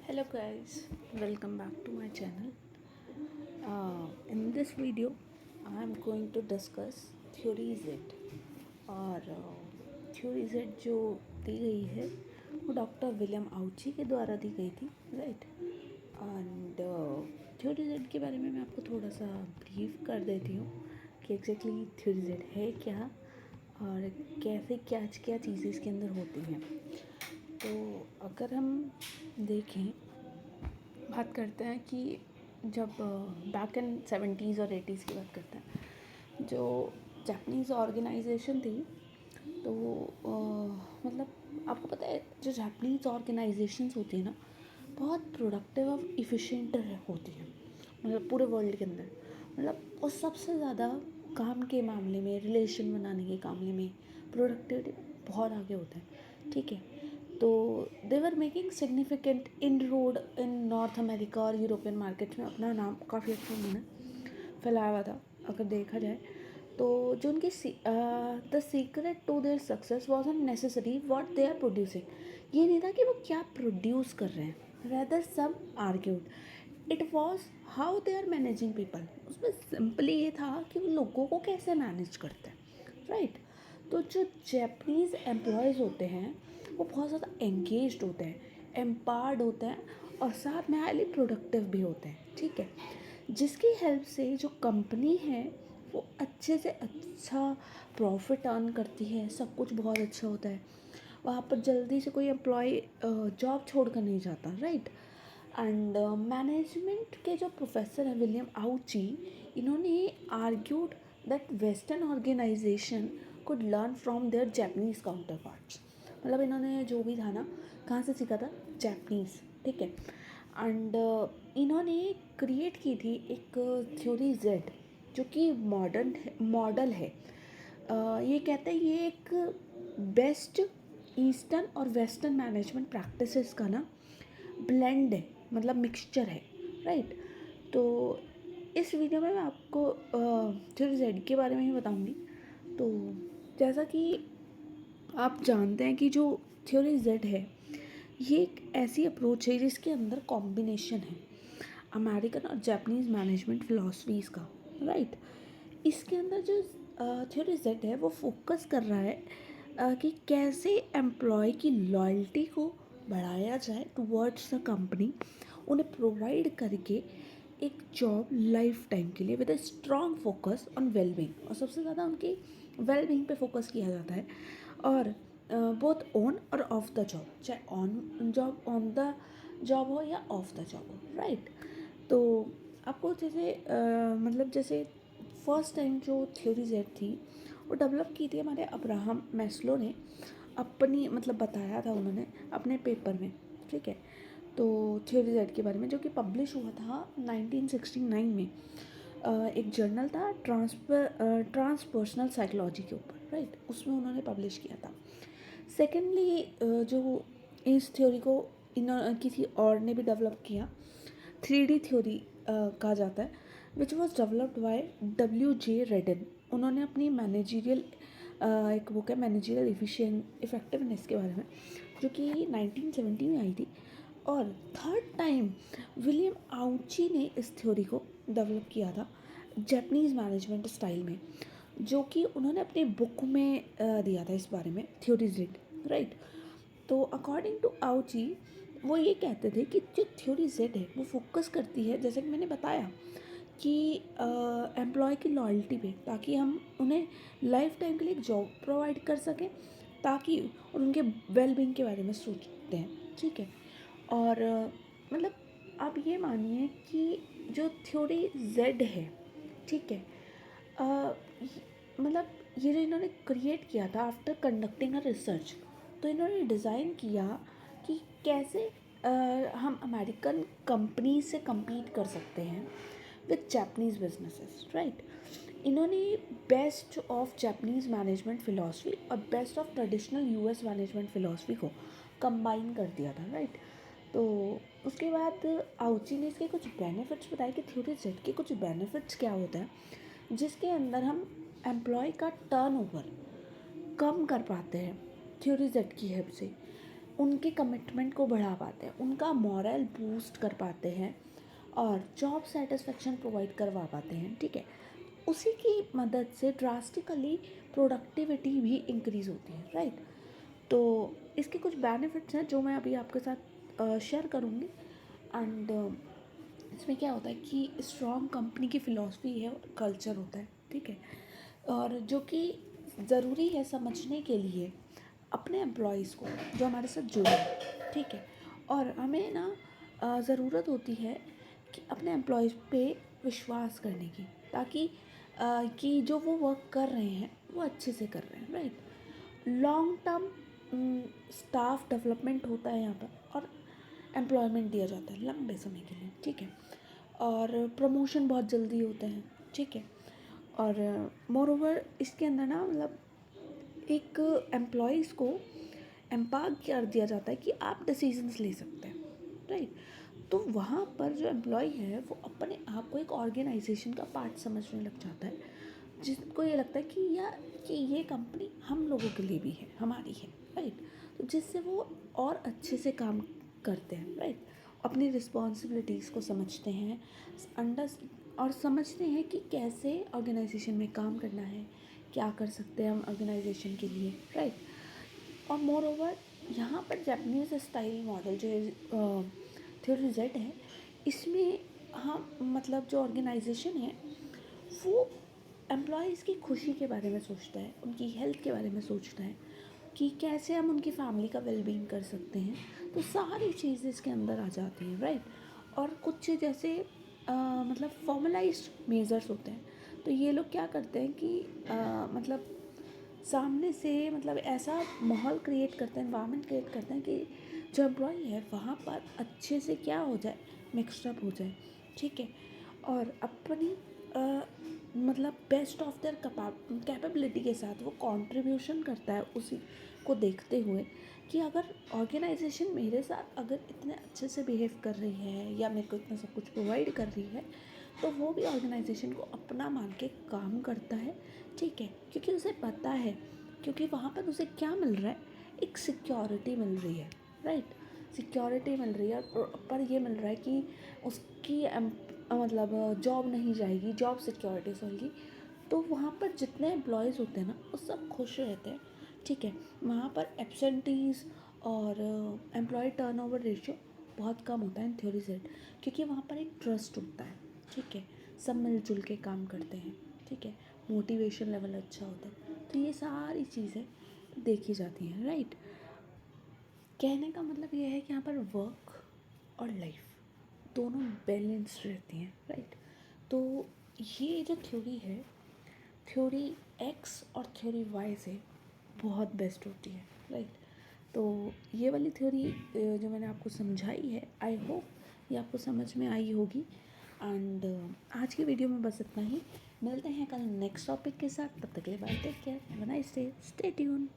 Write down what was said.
Hello guys, welcome back to my channel. In this video, I am going to discuss Theory Z और Theory Z जो दी गई है वो doctor William आउची के द्वारा दी गई थी, राइट। एंड Theory Z के बारे में मैं आपको थोड़ा सा ब्रीफ कर देती हूँ कि एग्जैक्टली Theory Z है क्या और कैसे क्या चीज़ें इसके अंदर होती हैं। तो अगर हम देखें, बात करते हैं कि जब बैक इन 70s और 80s की बात करते हैं, जो जापानीज़ ऑर्गेनाइजेशन थी तो मतलब आपको पता है जो जापानीज़ ऑर्गेनाइजेशंस होती है ना, बहुत प्रोडक्टिव और इफ़िशिएंट होती है, मतलब पूरे वर्ल्ड के अंदर। मतलब वो सबसे ज़्यादा काम के मामले में, रिलेशन बनाने के मामले में प्रोडक्टिविटी बहुत आगे होता है, ठीक है। तो they were making significant in road in North America और यूरोपियन मार्केट में अपना नाम काफ़ी अच्छा उन्होंने फैलाया हुआ था अगर देखा जाए तो। जो उनकी the secret to their success was an necessary what they are producing. ये नहीं था कि वो क्या प्रोड्यूस कर रहे हैं, rather some argued it was how they are managing people. उसमें सिंपली ये था कि वो लोगों को कैसे मैनेज करते हैं, राइट। तो जो जैपनीज़ एम्प्लॉयज़ होते हैं वो बहुत ज़्यादा एंगेज्ड होते हैं, एम्पावर्ड होते हैं और साथ में हाईली प्रोडक्टिव भी होते हैं, ठीक है। जिसकी हेल्प से जो कंपनी है वो अच्छे से अच्छा प्रॉफिट अर्न करती है, सब कुछ बहुत अच्छा होता है। वहाँ पर जल्दी से कोई एम्प्लॉय जॉब छोड़ कर नहीं जाता, राइट। एंड मैनेजमेंट के जो प्रोफेसर हैं विलियम आउची, इन्होंने argued that western organization could learn from their Japanese counterparts. मतलब इन्होंने जो भी था ना, कहाँ से सीखा था, जापानीज़, ठीक है। एंड इन्होंने क्रिएट की थी एक थ्योरी जेड जो कि मॉडल है। ये कहते हैं ये एक बेस्ट ईस्टर्न और वेस्टर्न मैनेजमेंट प्रैक्टिसेस का ना ब्लेंड है, मतलब मिक्सचर है, राइट। तो इस वीडियो में मैं आपको थ्योरी जेड के बारे में ही बताऊंगी। तो जैसा कि आप जानते हैं कि जो थ्योरी जेड है ये एक ऐसी अप्रोच है जिसके अंदर कॉम्बिनेशन है अमेरिकन और जापानीज़ मैनेजमेंट फ़िलासफ़ीज़ का, राइट। इसके अंदर जो थ्योरी जेड है वो फोकस कर रहा है कि कैसे एम्प्लॉय की लॉयल्टी को बढ़ाया जाए टुवर्ड्स द कंपनी, उन्हें प्रोवाइड करके एक जॉब लाइफ टाइम के लिए with a strong focus on wellbeing. और सबसे ज़्यादा उनकी वेलबींग पे फोकस किया जाता है, और बोथ ऑन और ऑफ द जॉब, चाहे ऑन द जॉब हो या ऑफ द जॉब हो, राइट। तो आपको जैसे मतलब जैसे फर्स्ट टाइम जो थ्योरी जेड थी वो डेवलप की थी हमारे अब्राहम मैस्लो ने, अपनी मतलब बताया था उन्होंने अपने पेपर में, ठीक है। तो थ्योरी जेड के बारे में जो कि पब्लिश हुआ था 1969 में, एक जर्नल था ट्रांसपर्सनल साइकोलॉजी के ऊपर, राइट, उसमें उन्होंने पब्लिश किया था। सेकेंडली जो इस थ्योरी को किसी और ने भी डेवलप किया, 3D थ्योरी कहा जाता है, which was developed by W.J. रेडन। उन्होंने अपनी मैनेजरियल एक बुक है मैनेजरियल इफेक्टिवनेस के बारे में, जो कि 1970 में आई थी। और थर्ड टाइम विलियम आउची ने इस थ्योरी को डेवलप किया था जापानीज़ मैनेजमेंट स्टाइल में, जो कि उन्होंने अपनी बुक में दिया था इस बारे में, थ्योरी जेड, राइट। तो अकॉर्डिंग टू आउची वो ये कहते थे कि जो थ्योरी जेड है वो फोकस करती है, जैसे कि मैंने बताया, कि एम्प्लॉय की लॉयल्टी पे, ताकि हम उन्हें लाइफ टाइम के लिए एक जॉब प्रोवाइड कर सकें, ताकि और उनके वेलबींग के बारे में सोचते हैं, ठीक है। और मतलब आप ये मानिए कि जो थ्योरी जेड है, ठीक है, मतलब ये जो इन्होंने क्रिएट किया था आफ्टर कंडक्टिंग अ रिसर्च, तो इन्होंने डिज़ाइन किया कि कैसे हम अमेरिकन कंपनी से compete कर सकते हैं विद जापानीज़ बिजनेसेस, राइट। इन्होंने best of Japanese management philosophy और best of traditional US management philosophy को कंबाइन कर दिया था, राइट। तो उसके बाद आउची ने इसके कुछ बेनिफिट्स बताए कि थ्योरी जेड के कुछ बेनिफिट्स क्या होता है, जिसके अंदर हम एम्प्लॉय का टर्नओवर कम कर पाते हैं थ्योरी जेड की हेल्प से। उनके कमिटमेंट को बढ़ा पाते हैं, उनका मॉरल बूस्ट कर पाते हैं और जॉब सेटिस्फेक्शन प्रोवाइड करवा पाते हैं, ठीक है। उसी की मदद से ड्रास्टिकली प्रोडक्टिविटी भी इंक्रीज़ होती है, राइट। तो इसके कुछ बेनिफिट्स हैं जो मैं अभी आपके साथ शेयर करूँगी। एंड इसमें क्या होता है कि स्ट्रॉन्ग कंपनी की फ़िलॉसफी है और कल्चर होता है, ठीक है, और जो कि ज़रूरी है समझने के लिए अपने एम्प्लॉयज़ को जो हमारे साथ जुड़े हैं, ठीक है। और हमें ना ज़रूरत होती है कि अपने एम्प्लॉयज़ पे विश्वास करने की, ताकि कि जो वो वर्क कर रहे हैं वो अच्छे से कर रहे हैं, right. Long term staff development होता है यहाँ पर, और एम्प्लॉयमेंट दिया जाता है लंबे समय के लिए, ठीक है। और प्रमोशन बहुत जल्दी होते हैं, ठीक है। और मोर ओवर इसके अंदर ना मतलब एक एम्प्लॉयज़ को एम्पावर कर दिया जाता है कि आप डिसीजंस ले सकते हैं, राइट। तो वहाँ पर जो एम्प्लॉय है वो अपने आप को एक ऑर्गेनाइजेशन का पार्ट समझने लग जाता है, जिसको ये लगता है कि ये कंपनी हम लोगों के लिए भी है, हमारी है, राइट। तो जिससे वो और अच्छे से काम करते हैं, राइट। अपनी रिस्पॉन्सिबिलिटीज़ को समझते हैं, अंडर और समझते हैं कि कैसे ऑर्गेनाइजेशन में काम करना है, क्या कर सकते हैं हम ऑर्गेनाइजेशन के लिए, राइट। और मोर ओवर यहाँ पर जापानीज़ स्टाइल मॉडल जो थ्योरी जेड है, इसमें हम मतलब जो ऑर्गेनाइजेशन है वो एम्प्लॉयज़ की खुशी के बारे में सोचता है, उनकी हेल्थ के बारे में सोचता है कि कैसे हम उनकी फैमिली का वेलबींग कर सकते हैं। तो सारी चीज़ें इसके अंदर आ जाती हैं, राइट। और कुछ जैसे मतलब फॉर्मलाइज्ड मेजर्स होते हैं, तो ये लोग क्या करते हैं कि मतलब सामने से मतलब ऐसा माहौल क्रिएट करते हैं, एनवायरनमेंट क्रिएट करते हैं कि जो एम्प्लॉय है वहाँ पर अच्छे से क्या हो जाए, मिक्सअप हो जाए, ठीक है। और अपनी मतलब बेस्ट ऑफ देयर कैपेबिलिटी के साथ वो कंट्रीब्यूशन करता है, उसी को देखते हुए कि अगर ऑर्गेनाइजेशन मेरे साथ अगर इतने अच्छे से बिहेव कर रही है या मेरे को इतना सब कुछ प्रोवाइड कर रही है, तो वो भी ऑर्गेनाइजेशन को अपना मान के काम करता है, ठीक है। क्योंकि उसे पता है, क्योंकि वहाँ पर उसे क्या मिल रहा है, एक सिक्योरिटी मिल रही है, राइट। सिक्योरिटी मिल रही है, पर ये मिल रहा है कि उसकी मतलब जॉब नहीं जाएगी, जॉब सिक्योरिटीज होगी। तो वहाँ पर जितने एम्प्लॉयज़ होते हैं ना वो सब खुश रहते हैं, ठीक है। वहाँ पर एब्सेंटीज़ और एम्प्लॉय टर्नओवर रेशियो बहुत कम होता है इन थ्योरी सेट, क्योंकि वहाँ पर एक ट्रस्ट होता है, ठीक है। सब मिलजुल के काम करते हैं, ठीक है। मोटिवेशन लेवल अच्छा होता है, तो ये सारी चीज़ें देखी जाती हैं, राइट। कहने का मतलब ये है कि यहाँ पर वर्क और लाइफ दोनों बैलेंस्ड रहती हैं, राइट। तो ये जो थ्योरी है, थ्योरी एक्स और थ्योरी वाई से बहुत बेस्ट होती है, राइट। तो ये वाली थ्योरी जो मैंने आपको समझाई है, आई होप ये आपको समझ में आई होगी। एंड आज की वीडियो में बस इतना ही। मिलते हैं कल नेक्स्ट टॉपिक के साथ, तब तक के लिए bye, take care, have a nice day, stay tune.